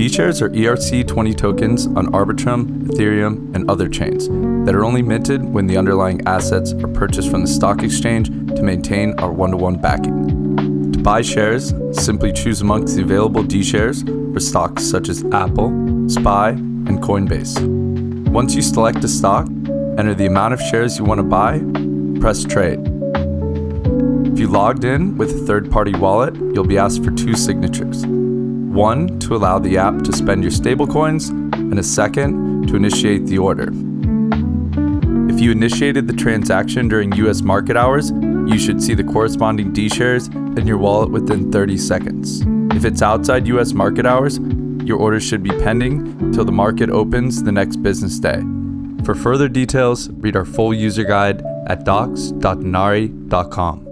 dShares are ERC20 tokens on Arbitrum, Ethereum, and other chains that are only minted when the underlying assets are purchased from the stock exchange to maintain our one-to-one backing. To buy shares, simply choose amongst the available dShares for stocks such as Apple, SPY, and Coinbase. Once you select a stock, enter the amount of shares you want to buy, press trade. If you logged in with a third-party wallet, you'll be asked for 2 signatures. One to allow the app to spend your stablecoins, and a second to initiate the order. If you initiated the transaction during US market hours, you should see the corresponding dShares in your wallet within 30 seconds. If it's outside US market hours, your order should be pending until the market opens the next business day. For further details, read our full user guide at docs.dinari.com.